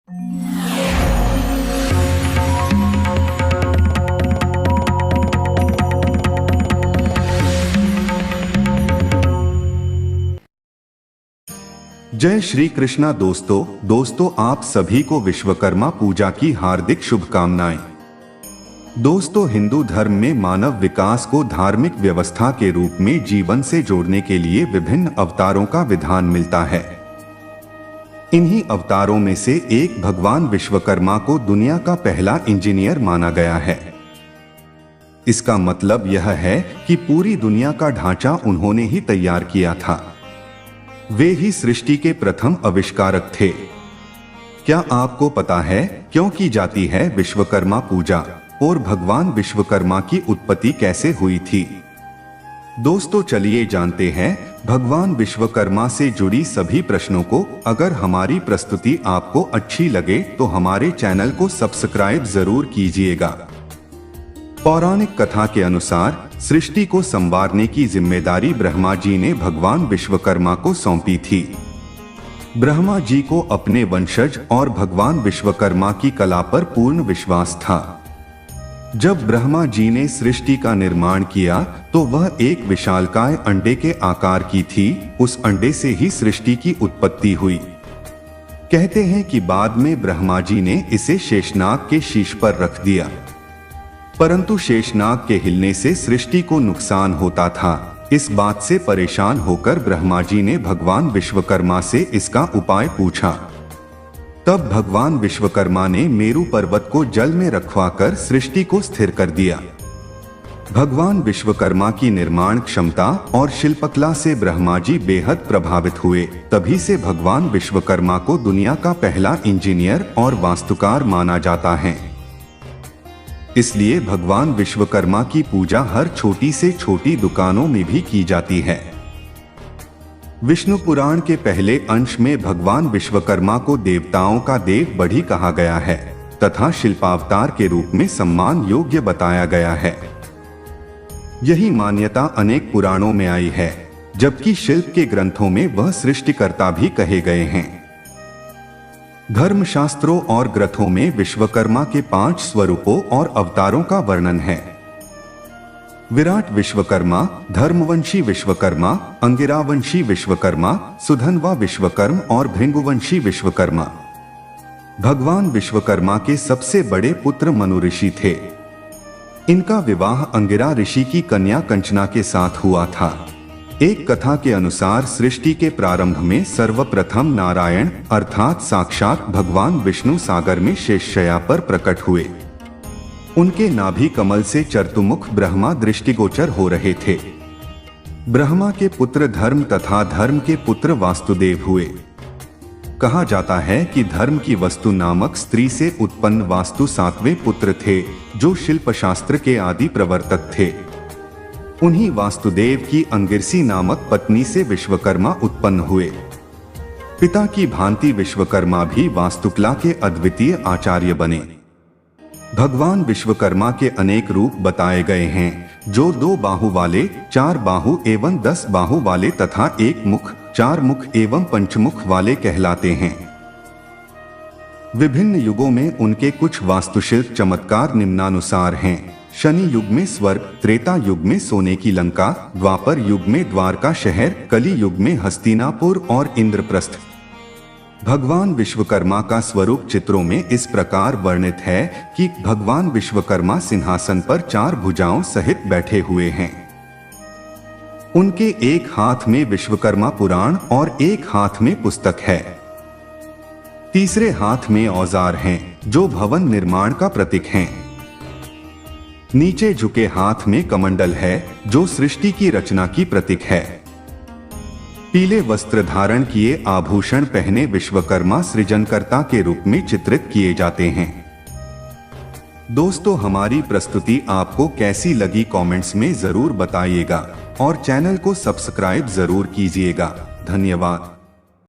जय श्री कृष्णा दोस्तों आप सभी को विश्वकर्मा पूजा की हार्दिक शुभकामनाएं। दोस्तों, हिंदू धर्म में मानव विकास को धार्मिक व्यवस्था के रूप में जीवन से जोड़ने के लिए विभिन्न अवतारों का विधान मिलता है। इन्हीं अवतारों में से एक भगवान विश्वकर्मा को दुनिया का पहला इंजीनियर माना गया है। इसका मतलब यह है कि पूरी दुनिया का ढांचा उन्होंने ही तैयार किया था। वे ही सृष्टि के प्रथम आविष्कारक थे। क्या आपको पता है क्यों की जाती है विश्वकर्मा पूजा और भगवान विश्वकर्मा की उत्पत्ति कैसे हुई थी? दोस्तों, चलिए जानते हैं भगवान विश्वकर्मा से जुड़ी सभी प्रश्नों को। अगर हमारी प्रस्तुति आपको अच्छी लगे तो हमारे चैनल को सब्सक्राइब जरूर कीजिएगा। पौराणिक कथा के अनुसार सृष्टि को संवारने की जिम्मेदारी ब्रह्मा जी ने भगवान विश्वकर्मा को सौंपी थी। ब्रह्मा जी को अपने वंशज और भगवान विश्वकर्मा की कला पर पूर्ण विश्वास था। जब ब्रह्मा जी ने सृष्टि का निर्माण किया तो वह एक विशालकाय अंडे के आकार की थी। उस अंडे से ही सृष्टि की उत्पत्ति हुई। कहते हैं कि बाद में ब्रह्मा जी ने इसे शेषनाग के शीश पर रख दिया, परंतु शेषनाग के हिलने से सृष्टि को नुकसान होता था। इस बात से परेशान होकर ब्रह्मा जी ने भगवान विश्वकर्मा से इसका उपाय पूछा। तब भगवान विश्वकर्मा ने मेरु पर्वत को जल में रखवाकर सृष्टि को स्थिर कर दिया। भगवान विश्वकर्मा की निर्माण क्षमता और शिल्पकला से ब्रह्मा जी बेहद प्रभावित हुए। तभी से भगवान विश्वकर्मा को दुनिया का पहला इंजीनियर और वास्तुकार माना जाता है। इसलिए भगवान विश्वकर्मा की पूजा हर छोटी से छोटी दुकानों में भी की जाती है। विष्णु पुराण के पहले अंश में भगवान विश्वकर्मा को देवताओं का देव बढ़ी कहा गया है तथा शिल्पावतार के रूप में सम्मान योग्य बताया गया है। यही मान्यता अनेक पुराणों में आई है, जबकि शिल्प के ग्रंथों में वह सृष्टिकर्ता भी कहे गए हैं। धर्मशास्त्रों और ग्रंथों में विश्वकर्मा के 5 स्वरूपों और अवतारों का वर्णन है। विराट विश्वकर्मा, धर्मवंशी विश्वकर्मा, अंगिरावंशी विश्वकर्मा, सुधन्वा विश्वकर्म और भृंगुवंशी विश्वकर्मा। भगवान विश्वकर्मा के सबसे बड़े पुत्र मनु ऋषि थे। इनका विवाह अंगिरा ऋषि की कन्या कंचना के साथ हुआ था। एक कथा के अनुसार सृष्टि के प्रारंभ में सर्वप्रथम नारायण अर्थात साक्षात भगवान विष्णु सागर में शेषशय्या पर प्रकट हुए। उनके नाभि कमल से चतुर्मुख ब्रह्मा दृष्टिगोचर हो रहे थे। ब्रह्मा के पुत्र धर्म तथा धर्म के पुत्र वास्तुदेव हुए। कहा जाता है कि धर्म की वस्तु नामक स्त्री से उत्पन्न वास्तु 7वें पुत्र थे, जो शिल्पशास्त्र के आदि प्रवर्तक थे। उन्हीं वास्तुदेव की अंगिरसी नामक पत्नी से विश्वकर्मा उत्पन्न हुए। पिता की भांति विश्वकर्मा भी वास्तुकला के अद्वितीय आचार्य बने। भगवान विश्वकर्मा के अनेक रूप बताए गए हैं, जो 2 बाहु वाले, 4 बाहु एवं 10 बाहु वाले तथा 1 मुख, 4 मुख एवं पंचमुख वाले कहलाते हैं। विभिन्न युगों में उनके कुछ वास्तुशिल्प चमत्कार निम्नानुसार हैं। शनि युग में स्वर्ग, त्रेता युग में सोने की लंका, द्वापर युग में द्वारका शहर, कली युग में हस्तिनापुर और इंद्रप्रस्थ। भगवान विश्वकर्मा का स्वरूप चित्रों में इस प्रकार वर्णित है कि भगवान विश्वकर्मा सिंहासन पर 4 भुजाओं सहित बैठे हुए हैं। उनके एक हाथ में विश्वकर्मा पुराण और एक हाथ में पुस्तक है। तीसरे हाथ में औजार हैं, जो भवन निर्माण का प्रतीक हैं। नीचे झुके हाथ में कमंडल है, जो सृष्टि की रचना की प्रतीक है। पीले वस्त्र धारण किए आभूषण पहने विश्वकर्मा सृजनकर्ता के रूप में चित्रित किए जाते हैं। दोस्तों, हमारी प्रस्तुति आपको कैसी लगी कमेंट्स में जरूर बताइएगा और चैनल को सब्सक्राइब जरूर कीजिएगा। धन्यवाद।